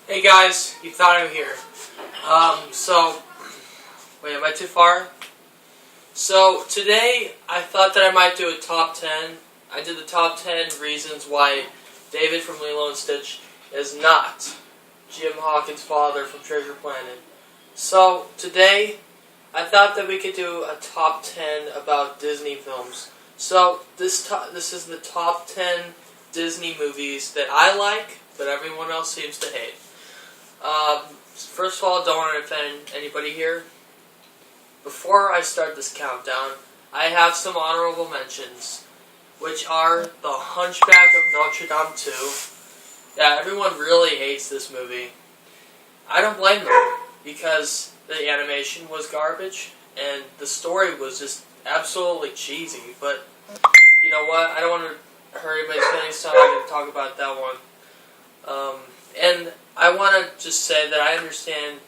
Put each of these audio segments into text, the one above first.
Hey guys, you thought I'm here. Wait, am I too far? So, today I thought that I might do a top 10. I did the top 10 reasons why David from Lilo and Stitch is not Jim Hawkins' father from Treasure Planet. So, today I thought that we could do a top 10 about Disney films. So, this is the top 10 Disney movies that I like, but everyone else seems to hate. First of all, I don't want to offend anybody here. Before I start this countdown, I have some honorable mentions, which are The Hunchback of Notre Dame 2. Yeah, everyone really hates this movie. I don't blame them, because the animation was garbage, and the story was just absolutely cheesy, but you know what, I don't want to hurt anybody's feelings, so I'm not going to talk about that one. And I want to just say that I understand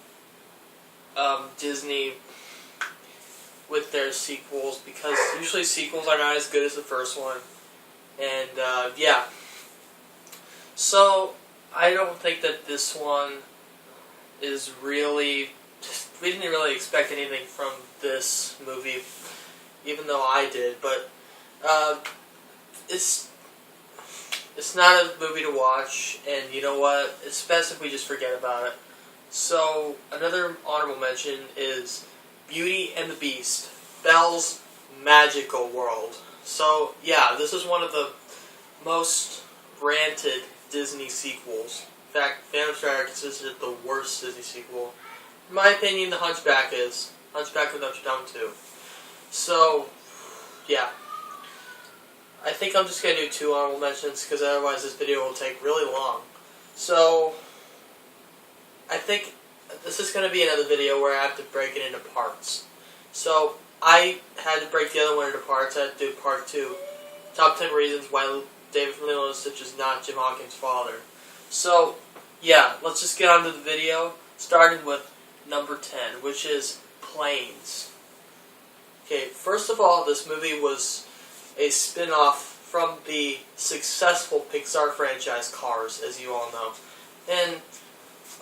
Disney with their sequels, because usually sequels are not as good as the first one. And, yeah. So, I don't think that this one is really... We didn't really expect anything from this movie, even though I did, but it's not a movie to watch, and you know what? It's best if we just forget about it. So, another honorable mention is Beauty and the Beast, Belle's Magical World. So, yeah, this is one of the most ranted Disney sequels. In fact, Phantom Stranger considers it the worst Disney sequel. In my opinion, The Hunchback is. Hunchback of Notre Dame 2. So, yeah. I think I'm just going to do 2 honorable mentions, because otherwise this video will take really long. So, I think this is going to be another video where I have to break it into parts. So, I had to break the other one into parts. I had to do part 2. Top 10 reasons why David from Lilo and Stitch is not Jim Hawkins' father. So, yeah, let's just get on to the video, starting with number 10, which is Planes. Okay, first of all, this movie was a spin-off from the successful Pixar franchise Cars, as you all know. And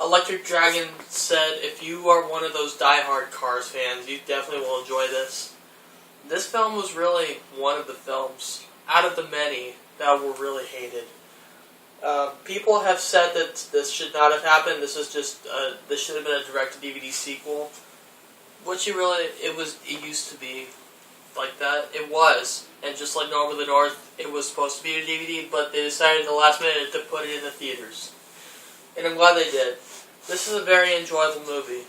Electric Dragon said, if you are one of those die-hard Cars fans, you definitely will enjoy this. This film was really one of the films, out of the many, that were really hated. People have said that this should not have happened. This is just, this should have been a direct-to-DVD sequel. Which it used to be like that. It was. And just like North of the North, it was supposed to be a DVD, but they decided at the last minute to put it in the theaters. And I'm glad they did. This is a very enjoyable movie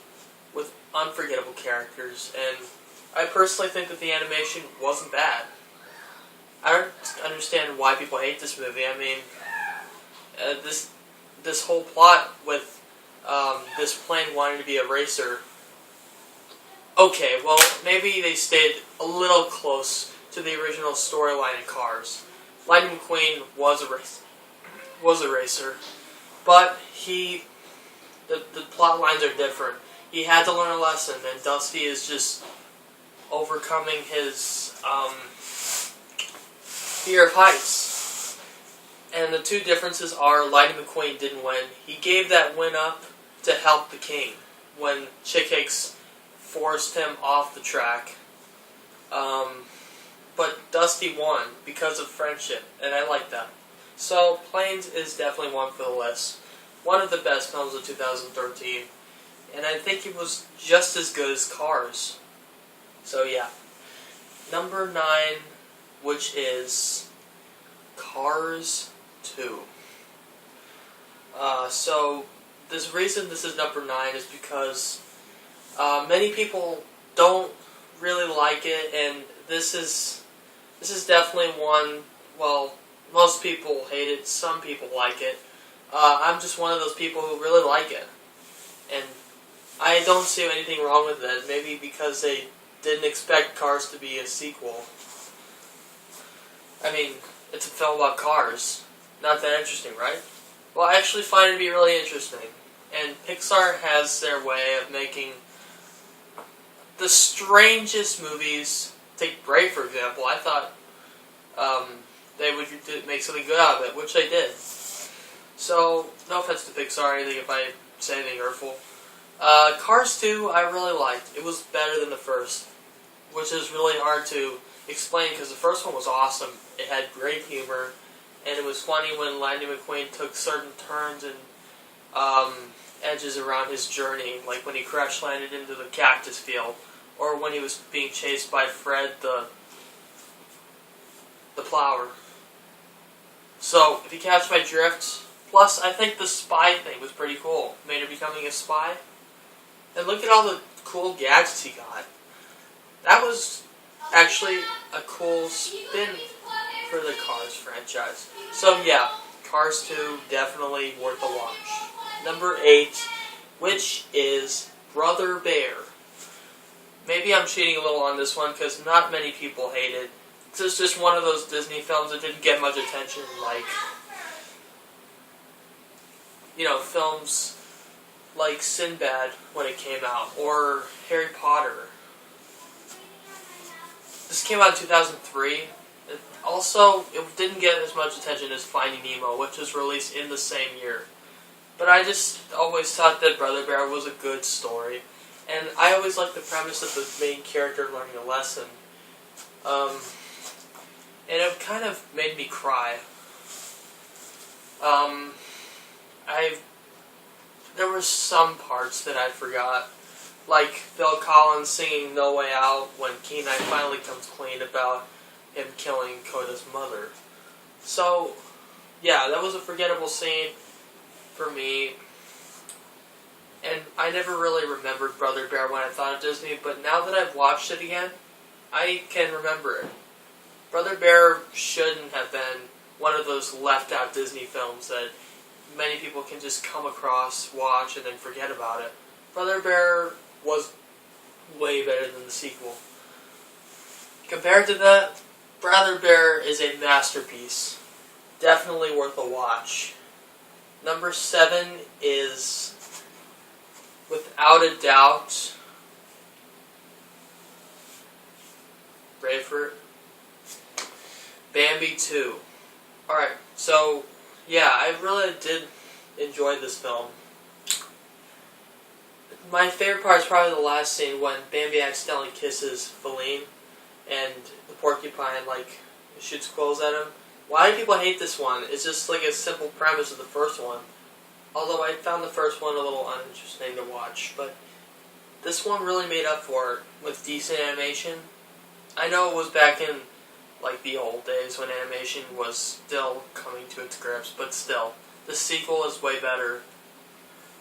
with unforgettable characters, and I personally think that the animation wasn't bad. I don't understand why people hate this movie. I mean, this whole plot with this plane wanting to be a racer. Okay, well, maybe they stayed a little close to the original storyline in Cars. Lightning McQueen was a racer, but the plot lines are different. He had to learn a lesson, and Dusty is just overcoming his fear of heights. And the two differences are Lightning McQueen didn't win. He gave that win up to help the king when Chick Hicks forced him off the track. But Dusty won because of friendship, and I like that. So, Planes is definitely one for the list. One of the best films of 2013. And I think it was just as good as Cars. So, yeah. Number 9, which is Cars 2. So, the reason this is number 9 is because many people don't really like it, and this is definitely one, well, most people hate it, some people like it. I'm just one of those people who really like it. And I don't see anything wrong with it, maybe because they didn't expect Cars to be a sequel. I mean, it's a film about cars. Not that interesting, right? Well, I actually find it to be really interesting. And Pixar has their way of making the strangest movies. Take Brave, for example. I thought they would make something good out of it, which they did. So, no offense to Pixar or anything if I say anything hurtful. Cars 2, I really liked. It was better than the first, which is really hard to explain because the first one was awesome. It had great humor, and it was funny when Lightning McQueen took certain turns and edges around his journey, like when he crash landed into the cactus field, or when he was being chased by Fred the plower. So, if you catch my drift, plus I think the spy thing was pretty cool. Mater becoming a spy. And look at all the cool gadgets he got. That was actually a cool spin for the Cars franchise. So yeah, Cars 2, definitely worth a watch. Number 8, which is Brother Bear. Maybe I'm cheating a little on this one because not many people hate it. It's just one of those Disney films that didn't get much attention, like, films like Sinbad when it came out, or Harry Potter. This came out in 2003. It didn't get as much attention as Finding Nemo, which was released in the same year. But I just always thought that Brother Bear was a good story. And I always liked the premise of the main character learning a lesson. And it kind of made me cry. There were some parts that I forgot. Like Phil Collins singing No Way Out when Kenai finally comes clean about him killing Koda's mother. So, yeah, that was a forgettable scene for me. And I never really remembered Brother Bear when I thought of Disney, but now that I've watched it again, I can remember it. Brother Bear shouldn't have been one of those left-out Disney films that many people can just come across, watch, and then forget about it. Brother Bear was way better than the sequel. Compared to that, Brother Bear is a masterpiece. Definitely worth a watch. Number 7 is, without a doubt, Braveheart. Bambi 2. Alright, so, yeah, I really did enjoy this film. My favorite part is probably the last scene when Bambi accidentally kisses Feline and the porcupine, shoots quills at him. Why do people hate this one? It's just like a simple premise of the first one. Although I found the first one a little uninteresting to watch, but this one really made up for it with decent animation. I know it was back in the old days when animation was still coming to its grips, but still, the sequel is way better,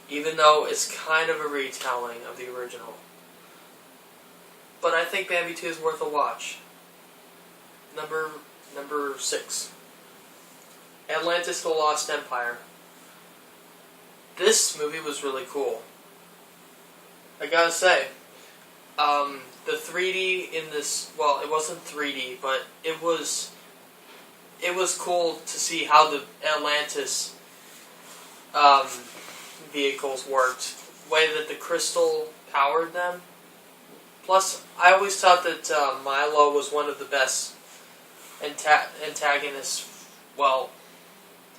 even though it's kind of a retelling of the original. But I think Bambi 2 is worth a watch. Number 6. Atlantis: The Lost Empire. This movie was really cool. I gotta say, the 3D in this, well, it wasn't 3D, but it was cool to see how the Atlantis vehicles worked, the way that the crystal powered them. Plus, I always thought that Milo was one of the best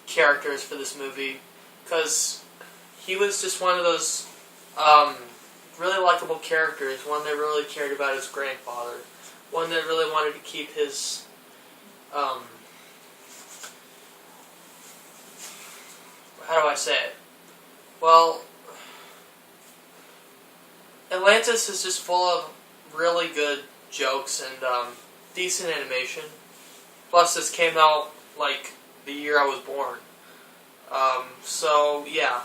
characters for this movie, because he was just one of those really likable characters, one that really cared about his grandfather, one that really wanted to keep his, how do I say it? Well, Atlantis is just full of really good jokes and decent animation. Plus, this came out the year I was born. So, yeah.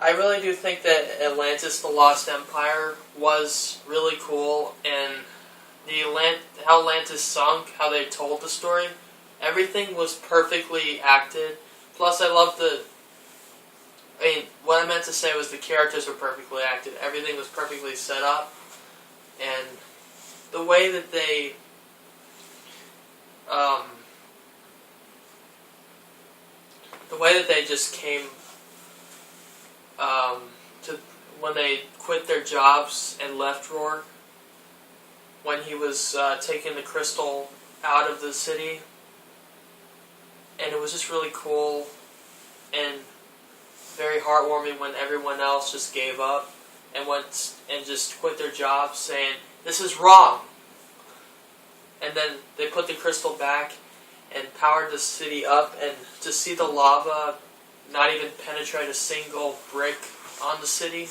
I really do think that Atlantis: The Lost Empire was really cool, and how Atlantis sunk, how they told the story, everything was perfectly acted. Plus, I love what I meant to say was the characters were perfectly acted. Everything was perfectly set up, and the way that they just came to when they quit their jobs and left Roar, when he was taking the crystal out of the city, and and it was just really cool and very heartwarming when everyone else just gave up and went and just quit their jobs saying, "This is wrong." And then they put the crystal back and powered the city up, and to see the lava not even penetrate a single brick on the city,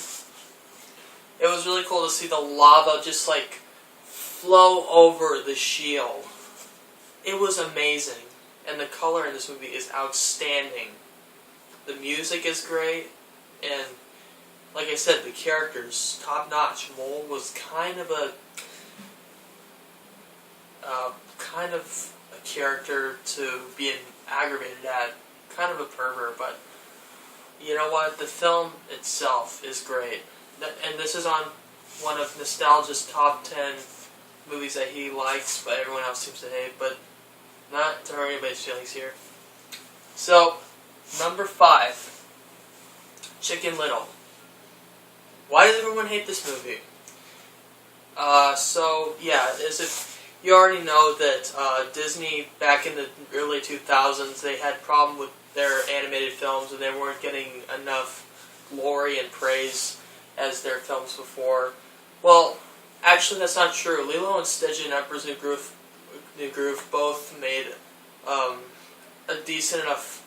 it was really cool to see the lava just like flow over the shield. It was amazing, and the color in this movie is outstanding. The music is great, and like I said, the characters top notch. Mole was kind of a character to be aggravated at, kind of a pervert, but you know what? The film itself is great, and this is on one of Nostalgia's top 10 movies that he likes, but everyone else seems to hate, but not to hurt anybody's feelings here. So, number 5, Chicken Little. Why does everyone hate this movie? As if you already know that Disney, back in the early 2000s, they had problem with their animated films, and they weren't getting enough glory and praise as their films before. Well, actually, that's not true. Lilo and Stitch and Emperor's New Groove both made a decent enough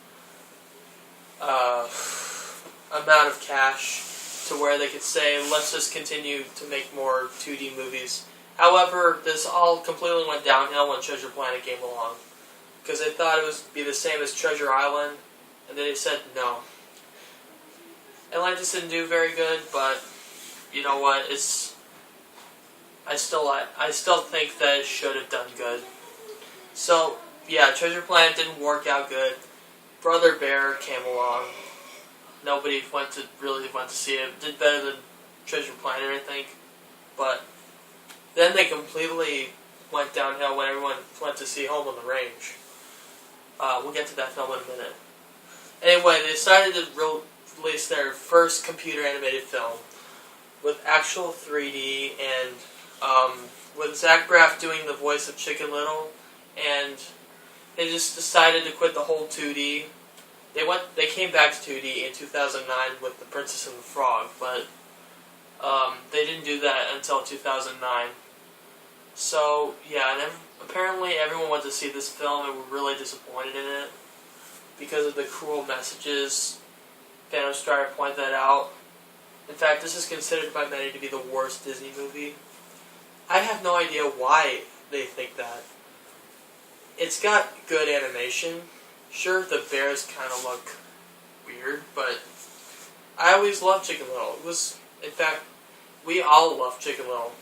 amount of cash to where they could say, let's just continue to make more 2D movies. However, this all completely went downhill when Treasure Planet came along, because they thought it would be the same as Treasure Island, and then they said no. Atlantis didn't do very good, but you know what? I still think that it should have done good. So yeah, Treasure Planet didn't work out good. Brother Bear came along. Nobody really went to see it. Did better than Treasure Planet, I think. But then they completely went downhill when everyone went to see Home on the Range. We'll get to that film in a minute. Anyway, they decided to release their first computer animated film with actual 3D and with Zach Braff doing the voice of Chicken Little, and they just decided to quit the whole 2D. They came back to 2D in 2009 with The Princess and the Frog, but they didn't do that until 2009. So yeah, and apparently everyone went to see this film and were really disappointed in it because of the cruel messages. Phantom Strider pointed that out. In fact, this is considered by many to be the worst Disney movie. I have no idea why they think that. It's got good animation. Sure, the bears kind of look weird, but I always loved Chicken Little. In fact, we all loved Chicken Little.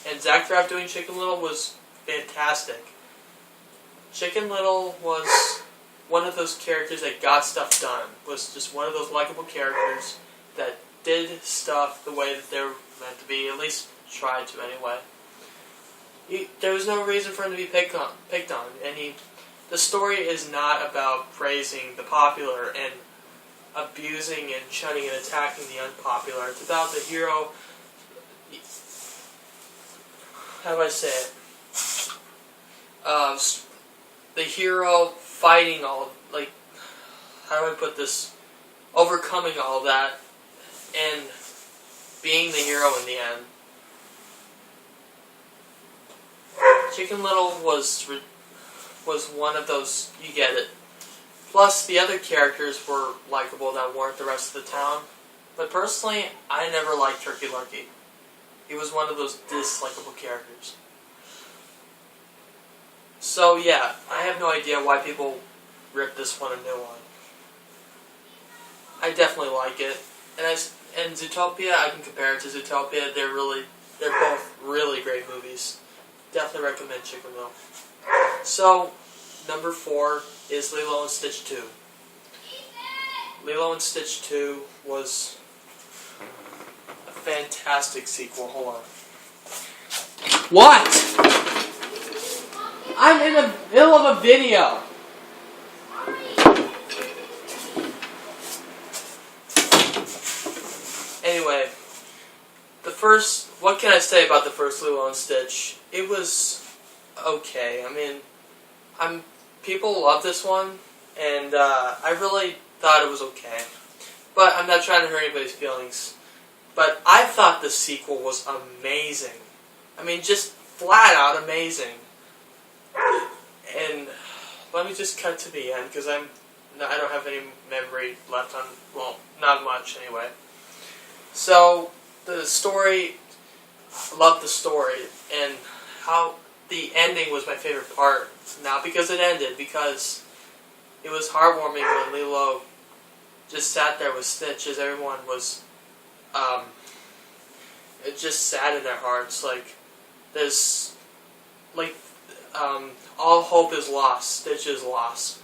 And Zach Braff doing Chicken Little was fantastic. Chicken Little was one of those characters that got stuff done. Was just one of those likable characters that did stuff the way that they're meant to be, at least tried to anyway. There was no reason for him to be picked on, and the story is not about praising the popular and abusing and shunning and attacking the unpopular. It's about the hero. How do I say it? The hero fighting how do I put this? Overcoming all of that and being the hero in the end. Chicken Little was one of those, you get it. Plus, the other characters were likable that weren't the rest of the town. But personally, I never liked Turkey Lurkey. He was one of those dislikable characters. So yeah, I have no idea why people rip this one a new one. I definitely like it. And Zootopia, I can compare it to Zootopia. They're both really great movies. Definitely recommend Chicken Little. So, number 4 is Lilo and Stitch 2. Lilo and Stitch 2 was a fantastic sequel. Hold on. What? I'm in the middle of a video. Anyway, what can I say about the first Lilo and Stitch? It was okay. I mean, people love this one, and I really thought it was okay. But I'm not trying to hurt anybody's feelings. But I thought the sequel was amazing. I mean, just flat out amazing. And let me just cut to the end because I don't have any memory left on. Well, not much anyway. So the story, I loved the story, and how the ending was my favorite part. Not because it ended, because it was heartwarming when Lilo just sat there with Stitch as everyone was, it just sat in their hearts. Like, there's, like, all hope is lost. Stitch is lost.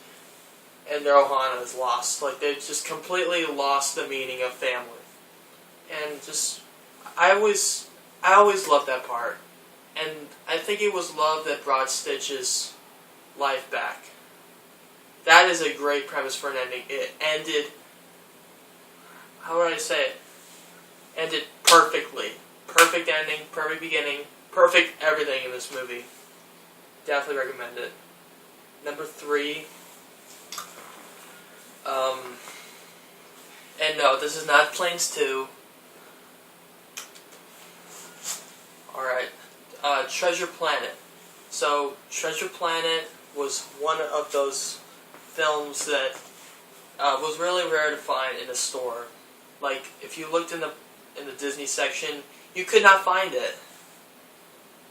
And their Ohana is lost. Like, they've just completely lost the meaning of family. And just, I always loved that part. And I think it was love that brought Stitch's life back. That is a great premise for an ending. It ended, how would I say it? Ended perfectly. Perfect ending, perfect beginning, perfect everything in this movie. Definitely recommend it. Number 3. And no, this is not Planes 2. Alright. Treasure Planet. So, Treasure Planet was one of those films that was really rare to find in a store. Like, if you looked in the Disney section, you could not find it.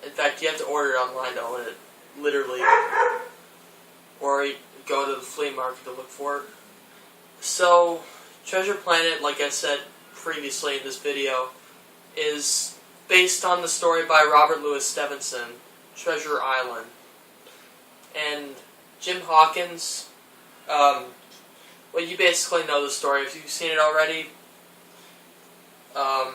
In fact, you have to order it online to own it, literally. Or you go to the flea market to look for it. So, Treasure Planet, like I said previously in this video, is based on the story by Robert Louis Stevenson, Treasure Island. And Jim Hawkins, well, you basically know the story if you've seen it already.